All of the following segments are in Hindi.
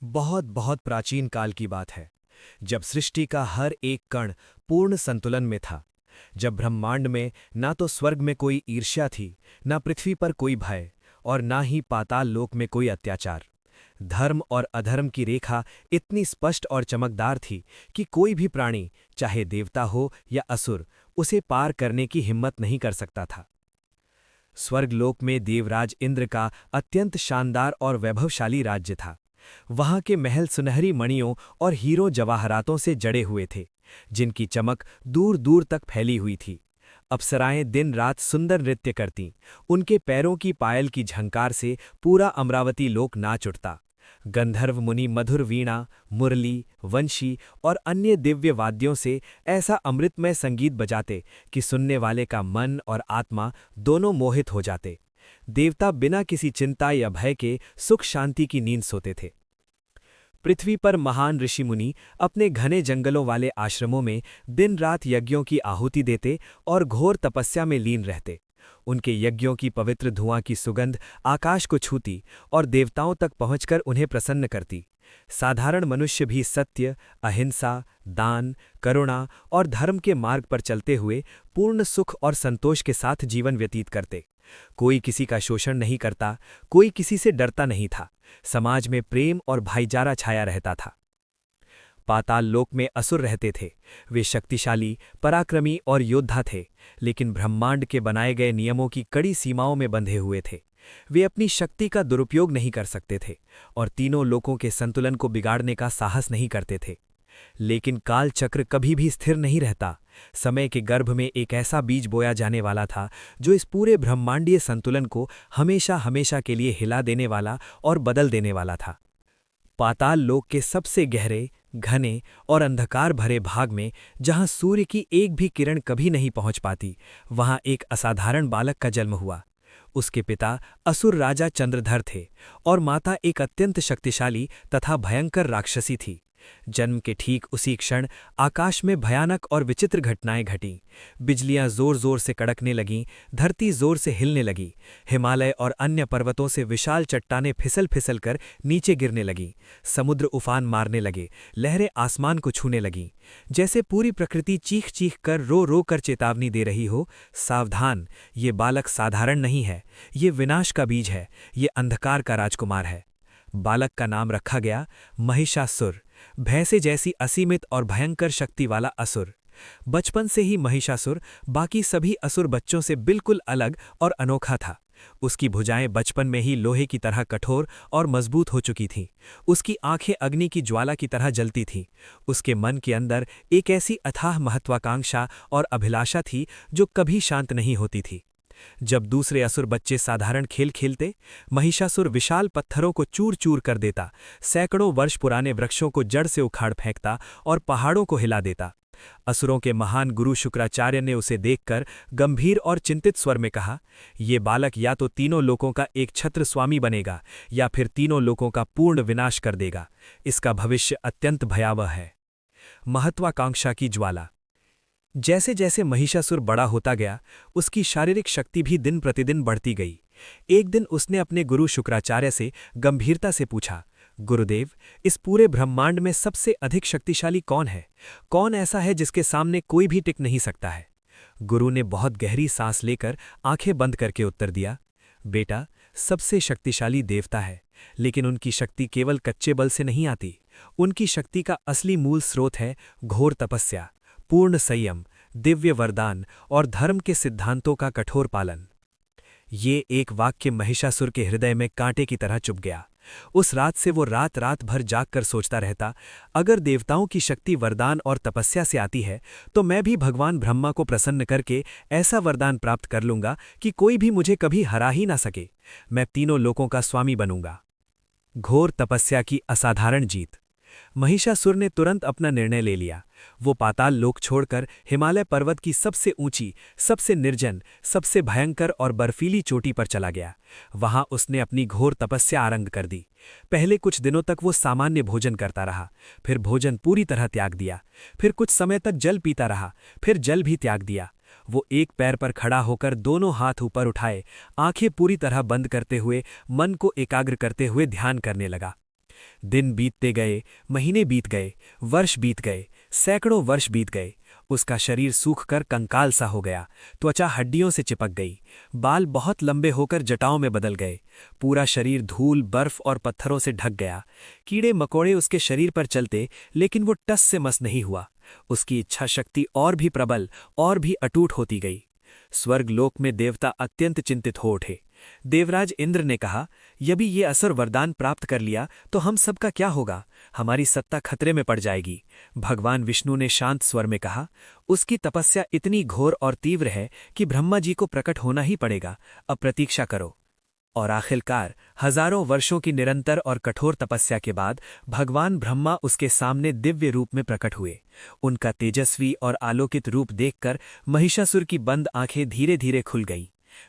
बहुत बहुत प्राचीन काल की बात है, जब सृष्टि का हर एक कण पूर्ण संतुलन में था। जब ब्रह्मांड में ना तो स्वर्ग में कोई ईर्ष्या थी, ना पृथ्वी पर कोई भय, और ना ही पाताल लोक में कोई अत्याचार। धर्म और अधर्म की रेखा इतनी स्पष्ट और चमकदार थी कि कोई भी प्राणी, चाहे देवता हो या असुर, उसे पार करने की हिम्मत नहीं कर सकता था। स्वर्गलोक में देवराज इंद्र का अत्यंत शानदार और वैभवशाली राज्य था। वहां के महल सुनहरी मणियों और हीरो जवाहरातों से जड़े हुए थे, जिनकी चमक दूर दूर तक फैली हुई थी। अप्सराएं दिन रात सुंदर नृत्य करतीं, उनके पैरों की पायल की झंकार से पूरा अमरावती लोक नाच उठता। गंधर्व मुनि मधुर वीणा, मुरली, वंशी और अन्य दिव्य वाद्यों से ऐसा अमृतमय संगीत बजाते कि सुनने वाले का मन और आत्मा दोनों मोहित हो जाते। देवता बिना किसी चिंता या भय के सुख शांति की नींद सोते थे। पृथ्वी पर महान ऋषि मुनि अपने घने जंगलों वाले आश्रमों में दिन रात यज्ञों की आहुति देते और घोर तपस्या में लीन रहते। उनके यज्ञों की पवित्र धुआं की सुगंध आकाश को छूती और देवताओं तक पहुंचकर उन्हें प्रसन्न करती। साधारण मनुष्य भी सत्य, अहिंसा, दान, करुणा और धर्म के मार्ग पर चलते हुए पूर्ण सुख और संतोष के साथ जीवन व्यतीत करते। कोई किसी का शोषण नहीं करता, कोई किसी से डरता नहीं था। समाज में प्रेम और भाईचारा छाया रहता था। पाताल लोक में असुर रहते थे। वे शक्तिशाली, पराक्रमी और योद्धा थे, लेकिन ब्रह्मांड के बनाए गए नियमों की कड़ी सीमाओं में बंधे हुए थे। वे अपनी शक्ति का दुरुपयोग नहीं कर सकते थे और तीनों लोकों के संतुलन को बिगाड़ने का साहस नहीं करते थे। लेकिन काल चक्र कभी भी स्थिर नहीं रहता। समय के गर्भ में एक ऐसा बीज बोया जाने वाला था जो इस पूरे ब्रह्मांडीय संतुलन को हमेशा हमेशा के लिए हिला देने वाला और बदल देने वाला था। पाताल लोक के सबसे गहरे, घने और अंधकार भरे भाग में, जहां सूर्य की एक भी किरण कभी नहीं पहुंच पाती, वहां एक असाधारण बालक का जन्म हुआ। उसके पिता असुर राजा चंद्रधर थे और माता एक अत्यंत शक्तिशाली तथा भयंकर राक्षसी थी। जन्म के ठीक उसी क्षण आकाश में भयानक और विचित्र घटनाएं घटीं। बिजलियां जोर जोर से कड़कने लगीं, धरती जोर से हिलने लगी, हिमालय और अन्य पर्वतों से विशाल चट्टानें फिसल फिसल कर नीचे गिरने लगीं, समुद्र उफान मारने लगे, लहरें आसमान को छूने लगीं। जैसे पूरी प्रकृति चीख चीख कर रो रो कर चेतावनी दे रही हो, सावधान, ये बालक साधारण नहीं है, ये विनाश का बीज है, ये अंधकार का राजकुमार है। बालक का नाम रखा गया महिषासुर, भैंसे जैसी असीमित और भयंकर शक्ति वाला असुर। बचपन से ही महिषासुर बाकी सभी असुर बच्चों से बिल्कुल अलग और अनोखा था। उसकी भुजाएं बचपन में ही लोहे की तरह कठोर और मजबूत हो चुकी थीं। उसकी आंखें अग्नि की ज्वाला की तरह जलती थीं। उसके मन के अंदर एक ऐसी अथाह महत्वाकांक्षा और अभिलाषा थी जो कभी शांत नहीं होती थी। जब दूसरे असुर बच्चे साधारण खेल खेलते, महिषासुर विशाल पत्थरों को चूर चूर कर देता, सैकड़ों वर्ष पुराने वृक्षों को जड़ से उखाड़ फेंकता और पहाड़ों को हिला देता। असुरों के महान गुरु शुक्राचार्य ने उसे देखकर गंभीर और चिंतित स्वर में कहा, ये बालक या तो तीनों लोकों का एक छत्र स्वामी बनेगा या फिर तीनों लोकों का पूर्ण विनाश कर देगा। इसका भविष्य अत्यंत भयावह है। महत्वाकांक्षा की ज्वाला। जैसे जैसे महिषासुर बड़ा होता गया, उसकी शारीरिक शक्ति भी दिन प्रतिदिन बढ़ती गई। एक दिन उसने अपने गुरु शुक्राचार्य से गंभीरता से पूछा, गुरुदेव, इस पूरे ब्रह्मांड में सबसे अधिक शक्तिशाली कौन है? कौन ऐसा है जिसके सामने कोई भी टिक नहीं सकता है? गुरु ने बहुत गहरी सांस लेकर आंखें बंद करके उत्तर दिया, बेटा, सबसे शक्तिशाली देवता है, लेकिन उनकी शक्ति केवल कच्चे बल से नहीं आती। उनकी शक्ति का असली मूल स्रोत है घोर तपस्या, पूर्ण संयम, दिव्य वरदान और धर्म के सिद्धांतों का कठोर पालन। ये एक वाक्य महिषासुर के हृदय में कांटे की तरह चुभ गया। उस रात से वो रात रात भर जागकर सोचता रहता, अगर देवताओं की शक्ति वरदान और तपस्या से आती है, तो मैं भी भगवान ब्रह्मा को प्रसन्न करके ऐसा वरदान प्राप्त कर लूंगा कि कोई भी मुझे कभी हरा ही ना सके। मैं तीनों लोकों का स्वामी बनूंगा। घोर तपस्या की असाधारण जीत। महिषासुर ने तुरंत अपना निर्णय ले लिया। वो पाताल लोक छोड़कर हिमालय पर्वत की सबसे ऊंची, सबसे निर्जन, सबसे भयंकर और बर्फीली चोटी पर चला गया। वहां उसने अपनी घोर तपस्या आरंभ कर दी। पहले कुछ दिनों तक वो सामान्य भोजन करता रहा, फिर भोजन पूरी तरह त्याग दिया। फिर कुछ समय तक जल पीता रहा, फिर जल भी त्याग दिया। वो एक पैर पर खड़ा होकर दोनों हाथ ऊपर उठाए, आंखें पूरी तरह बंद करते हुए मन को एकाग्र करते हुए ध्यान करने लगा। दिन बीतते गए, महीने बीत गए, वर्ष बीत गए, सैकड़ों वर्ष बीत गए। उसका शरीर सूखकर कंकाल सा हो गया, त्वचा हड्डियों से चिपक गई, बाल बहुत लंबे होकर जटाओं में बदल गए, पूरा शरीर धूल, बर्फ और पत्थरों से ढक गया। कीड़े मकोड़े उसके शरीर पर चलते, लेकिन वो टस से मस नहीं हुआ। उसकी इच्छा शक्ति और भी प्रबल, और भी अटूट होती गई। स्वर्गलोक में देवता अत्यंत चिंतित हो उठे। देवराज इंद्र ने कहा, यदि ये असुर वरदान प्राप्त कर लिया तो हम सबका क्या होगा? हमारी सत्ता खतरे में पड़ जाएगी। भगवान विष्णु ने शांत स्वर में कहा, उसकी तपस्या इतनी घोर और तीव्र है कि ब्रह्मा जी को प्रकट होना ही पड़ेगा। अब प्रतीक्षा करो। और आखिरकार हजारों वर्षों की निरंतर और कठोर तपस्या के बाद भगवान ब्रह्मा उसके सामने दिव्य रूप में प्रकट हुए। उनका तेजस्वी और आलोकित रूप देखकर महिषासुर की बंद आंखें धीरे धीरे खुल गईं।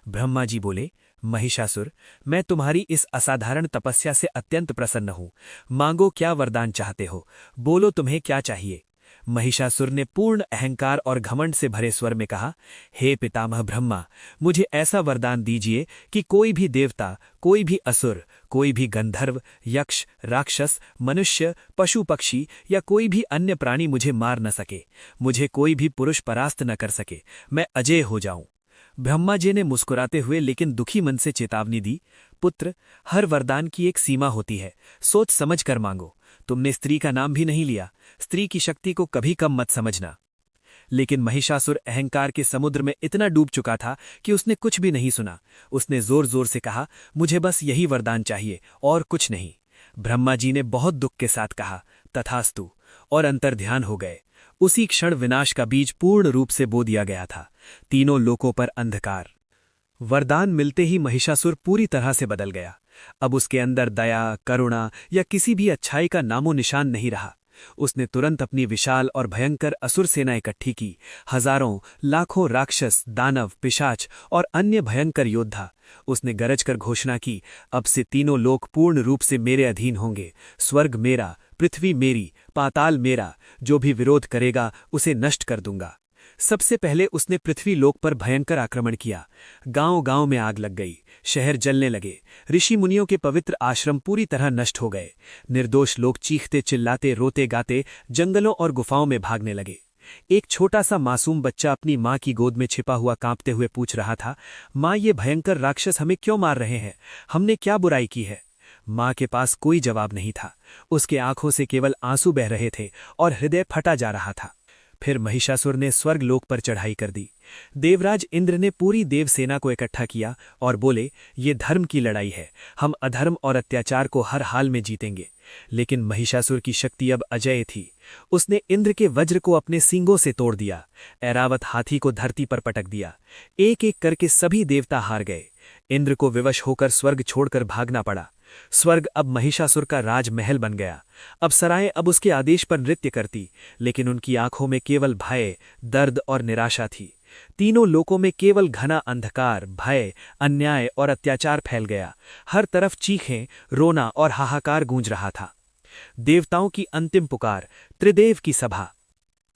ब्रह्मा जी बोले, महिषासुर, मैं तुम्हारी इस असाधारण तपस्या से अत्यंत प्रसन्न हूं। मांगो, क्या वरदान चाहते हो? बोलो, तुम्हें क्या चाहिए? महिषासुर ने पूर्ण अहंकार और घमंड से भरे स्वर में कहा, हे पितामह ब्रह्मा, मुझे ऐसा वरदान दीजिए कि कोई भी देवता, कोई भी असुर, कोई भी गंधर्व, यक्ष, राक्षस, मनुष्य, पशु पक्षी या कोई भी अन्य प्राणी मुझे मार न सके। मुझे कोई भी पुरुष परास्त न कर सके। मैं अजेय हो जाऊं। ब्रह्मा जी ने मुस्कुराते हुए लेकिन दुखी मन से चेतावनी दी, पुत्र, हर वरदान की एक सीमा होती है। सोच समझ कर मांगो। तुमने स्त्री का नाम भी नहीं लिया। स्त्री की शक्ति को कभी कम मत समझना। लेकिन महिषासुर अहंकार के समुद्र में इतना डूब चुका था कि उसने कुछ भी नहीं सुना। उसने जोर जोर से कहा, मुझे बस यही वरदान चाहिए और कुछ नहीं। ब्रह्मा जी ने बहुत दुख के साथ कहा, तथास्तु, और अंतर्ध्यान हो गए। उसी क्षण विनाश का बीज पूर्ण रूप से बो दिया गया था। तीनों लोकों पर अंधकार। वरदान मिलते ही महिषासुर पूरी तरह से बदल गया। अब उसके अंदर दया, करुणा या किसी भी अच्छाई का नामो निशान नहीं रहा। उसने तुरंत अपनी विशाल और भयंकर असुर सेना इकट्ठी की। हजारों, लाखों राक्षस, दानव, पिशाच और अन्य भयंकर योद्धा। उसने गरजकर घोषणा की, अब से तीनों लोक पूर्ण रूप से मेरे अधीन होंगे। स्वर्ग मेरा, पृथ्वी मेरी, पाताल मेरा। जो भी विरोध करेगा उसे नष्ट कर दूंगा। सबसे पहले उसने पृथ्वी लोक पर भयंकर आक्रमण किया। गांव-गांव में आग लग गई, शहर जलने लगे, ऋषि मुनियों के पवित्र आश्रम पूरी तरह नष्ट हो गए। निर्दोष लोग चीखते चिल्लाते रोते गाते जंगलों और गुफाओं में भागने लगे। एक छोटा सा मासूम बच्चा अपनी माँ की गोद में छिपा हुआ कांपते हुए पूछ रहा था, माँ, ये भयंकर राक्षस हमें क्यों मार रहे हैं? हमने क्या बुराई की है? माँ के पास कोई जवाब नहीं था। उसके आंखों से केवल आंसू बह रहे थे और हृदय फटा जा रहा था। फिर महिषासुर ने स्वर्गलोक पर चढ़ाई कर दी। देवराज इंद्र ने पूरी देवसेना को इकट्ठा किया और बोले, ये धर्म की लड़ाई है। हम अधर्म और अत्याचार को हर हाल में जीतेंगे। लेकिन महिषासुर की शक्ति अब अजेय थी। उसने इंद्र के वज्र को अपने सींगों से तोड़ दिया, ऐरावत हाथी को धरती पर पटक दिया। एक एक करके सभी देवता हार गए। इंद्र को विवश होकर स्वर्ग छोड़कर भागना पड़ा। स्वर्ग अब महिषासुर का राजमहल बन गया। अब सराएं अब उसके आदेश पर नृत्य करती, लेकिन उनकी आंखों में केवल भय, दर्द और निराशा थी। तीनों लोकों में केवल घना अंधकार, भय, अन्याय और अत्याचार फैल गया। हर तरफ चीखें, रोना और हाहाकार गूंज रहा था। देवताओं की अंतिम पुकार, त्रिदेव की सभा।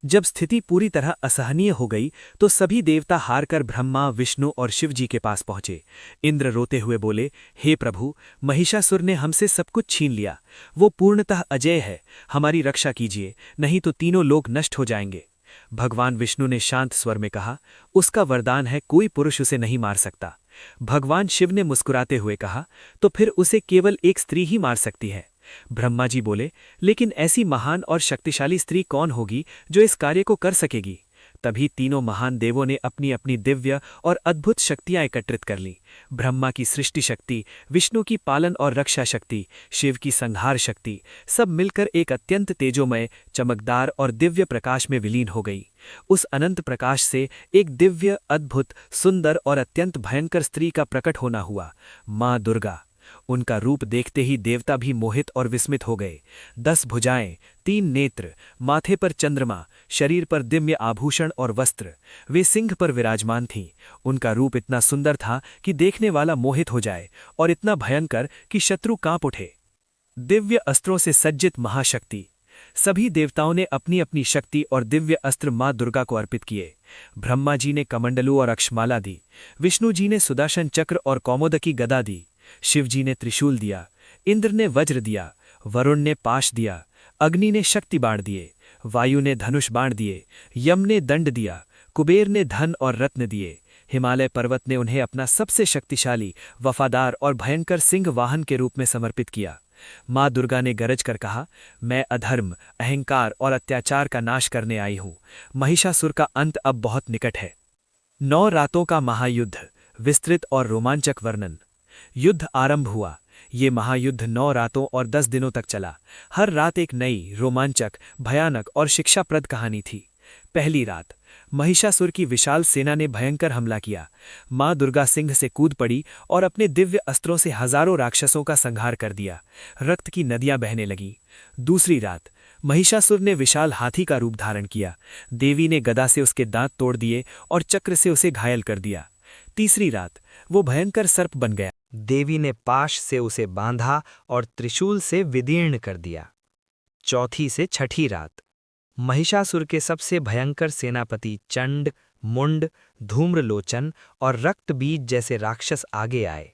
जब स्थिति पूरी तरह असहनीय हो गई तो सभी देवता हारकर ब्रह्मा, विष्णु और शिव जी के पास पहुंचे। इंद्र रोते हुए बोले, हे प्रभु, महिषासुर ने हमसे सब कुछ छीन लिया। वो पूर्णतः अजेय है। हमारी रक्षा कीजिए, नहीं तो तीनों लोग नष्ट हो जाएंगे। भगवान विष्णु ने शांत स्वर में कहा, उसका वरदान है, कोई पुरुष उसे नहीं मार सकता। भगवान शिव ने मुस्कुराते हुए कहा, तो फिर उसे केवल एक स्त्री ही मार सकती है। ब्रह्मा जी बोले, लेकिन ऐसी महान और शक्तिशाली स्त्री कौन होगी जो इस कार्य को कर सकेगी? तभी तीनों महान देवों ने अपनी अपनी दिव्य और अद्भुत शक्तियां एकत्रित कर लीं। ब्रह्मा की सृष्टि शक्ति, विष्णु की पालन और रक्षा शक्ति, शिव की संहार शक्ति, सब मिलकर एक अत्यंत तेजोमय, चमकदार और दिव्य प्रकाश में विलीन हो गई। उस अनंत प्रकाश से एक दिव्य, अद्भुत, सुंदर और अत्यंत भयंकर स्त्री का प्रकट होना हुआ, माँ दुर्गा। उनका रूप देखते ही देवता भी मोहित और विस्मित हो गए। 10 भुजाएं, 3 नेत्र, माथे पर चंद्रमा, शरीर पर दिव्य आभूषण और वस्त्र। वे सिंह पर विराजमान थीं। उनका रूप इतना सुंदर था कि देखने वाला मोहित हो जाए, और इतना भयंकर कि शत्रु कांप उठे। दिव्य अस्त्रों से सज्जित महाशक्ति। सभी देवताओं ने अपनी अपनी शक्ति और दिव्य अस्त्र मां दुर्गा को अर्पित किए। ब्रह्मा जी ने कमंडलू और अक्षमाला दी, विष्णु जी ने सुदर्शन चक्र और कौमोदकी गदा दी, शिव जी ने त्रिशूल दिया, इंद्र ने वज्र दिया वरुण ने पाश दिया, अग्नि ने शक्ति बाण दिए, वायु ने धनुष बाण दिए, यम ने दंड दिया, कुबेर ने धन और रत्न दिए, हिमालय पर्वत ने उन्हें अपना सबसे शक्तिशाली, वफादार और भयंकर सिंह वाहन के रूप में समर्पित किया। माँ दुर्गा ने गरज कर कहा, मैं अधर्म, अहंकार और अत्याचार का नाश करने आई हूं। महिषासुर का अंत अब बहुत निकट है। 9 रातों का महायुद्ध, विस्तृत और रोमांचक वर्णन। युद्ध आरंभ हुआ। ये महायुद्ध 9 रातों और 10 दिनों तक चला। हर रात एक नई, रोमांचक, भयानक और शिक्षाप्रद कहानी थी। पहली रात, महिषासुर की विशाल सेना ने भयंकर हमला किया। माँ दुर्गा सिंह से कूद पड़ी और अपने दिव्य अस्त्रों से हजारों राक्षसों का संहार कर दिया। रक्त की नदियां बहने लगीं। दूसरी रात, महिषासुर ने विशाल हाथी का रूप धारण किया। देवी ने गदा से उसके दांत तोड़ दिए और चक्र से उसे घायल कर दिया। तीसरी रात, वो भयंकर सर्प बन गया। देवी ने पाश से उसे बांधा और त्रिशूल से विदीर्ण कर दिया। चौथी से छठी रात, महिषासुर के सबसे भयंकर सेनापति चंड, मुंड, धूम्रलोचन और रक्तबीज जैसे राक्षस आगे आए।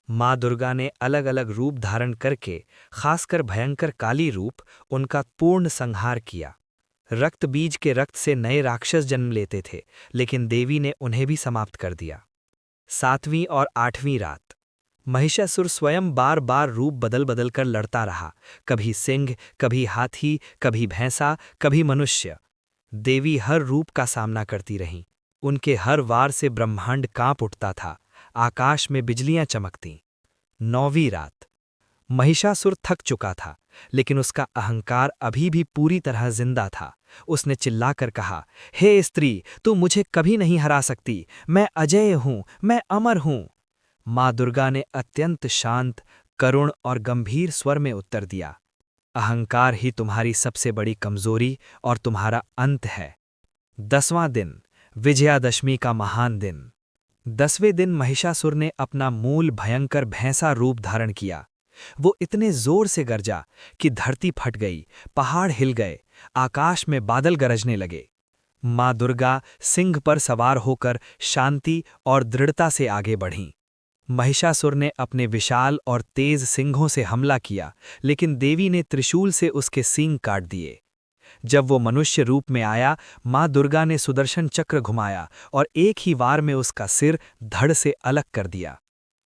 माँ दुर्गा ने अलग अलग रूप धारण करके, खासकर भयंकर काली रूप, उनका पूर्ण संहार किया। रक्तबीज के रक्त से नए राक्षस जन्म लेते थे, लेकिन देवी ने उन्हें भी समाप्त कर दिया। 7वीं और 8वीं रात, महिषासुर स्वयं बार बार रूप बदल बदल कर लड़ता रहा। कभी सिंह, कभी हाथी, कभी भैंसा, कभी मनुष्य। देवी हर रूप का सामना करती रहीं। उनके हर वार से ब्रह्मांड कांप उठता था, आकाश में बिजलियां चमकतीं। 9वीं रात, महिषासुर थक चुका था, लेकिन उसका अहंकार अभी भी पूरी तरह जिंदा था। उसने चिल्लाकर कहा, हे स्त्री, तू मुझे कभी नहीं हरा सकती। मैं अजेय हूं, मैं अमर हूं। माँ दुर्गा ने अत्यंत शांत, करुण और गंभीर स्वर में उत्तर दिया, अहंकार ही तुम्हारी सबसे बड़ी कमजोरी और तुम्हारा अंत है। 10वां दिन, विजयादशमी का महान दिन। 10वें दिन महिषासुर ने अपना मूल भयंकर भैंसा रूप धारण किया। वो इतने जोर से गरजा कि धरती फट गई, पहाड़ हिल गए, आकाश में बादल गरजने लगे। माँ दुर्गा सिंह पर सवार होकर शांति और दृढ़ता से आगे बढ़ीं। महिषासुर ने अपने विशाल और तेज सिंघों से हमला किया, लेकिन देवी ने त्रिशूल से उसके सींग काट दिए। जब वो मनुष्य रूप में आया, माँ दुर्गा ने सुदर्शन चक्र घुमाया और एक ही वार में उसका सिर धड़ से अलग कर दिया।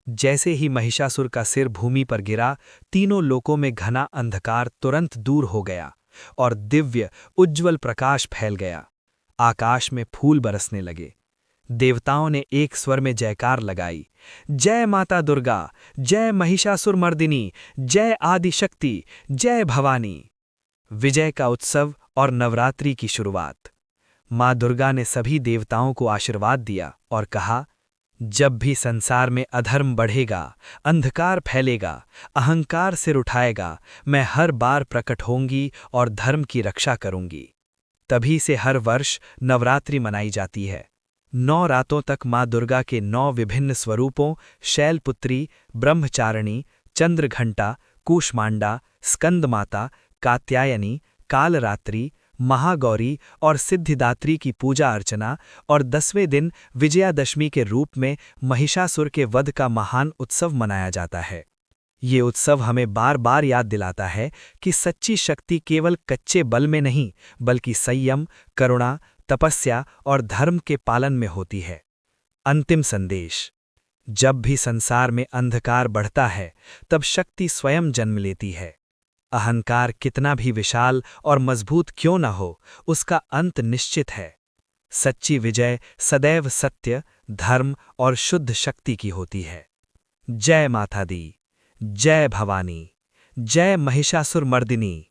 जैसे ही महिषासुर का सिर भूमि पर गिरा, तीनों लोकों में घना अंधकार तुरंत दूर हो गया और दिव्य, उज्ज्वल प्रकाश फैल गया। आकाश में फूल बरसने लगे। देवताओं ने एक स्वर में जयकार लगाई, जय माता दुर्गा, जय महिषासुर मर्दिनी, जय आदिशक्ति, जय भवानी। विजय का उत्सव और नवरात्रि की शुरुआत। माँ दुर्गा ने सभी देवताओं को आशीर्वाद दिया और कहा, जब भी संसार में अधर्म बढ़ेगा, अंधकार फैलेगा, अहंकार सिर उठाएगा, मैं हर बार प्रकट होंगी और धर्म की रक्षा करूंगी। तभी से हर वर्ष नवरात्रि मनाई जाती है। 9 रातों तक माँ दुर्गा के 9 विभिन्न स्वरूपों शैलपुत्री, ब्रह्मचारिणी, चंद्रघंटा, कूष्मांडा, स्कंदमाता, कात्यायनी, कालरात्रि, महागौरी और सिद्धिदात्री की पूजा अर्चना और 10वें दिन विजयादशमी के रूप में महिषासुर के वध का महान उत्सव मनाया जाता है। ये उत्सव हमें बार बार याद दिलाता है कि सच्ची शक्ति केवल कच्चे बल में नहीं, बल्कि संयम, करुणा, तपस्या और धर्म के पालन में होती है। अंतिम संदेश, जब भी संसार में अंधकार बढ़ता है, तब शक्ति स्वयं जन्म लेती है। अहंकार कितना भी विशाल और मजबूत क्यों न हो, उसका अंत निश्चित है। सच्ची विजय सदैव सत्य, धर्म और शुद्ध शक्ति की होती है। जय माता दी, जय भवानी, जय महिषासुर मर्दिनी।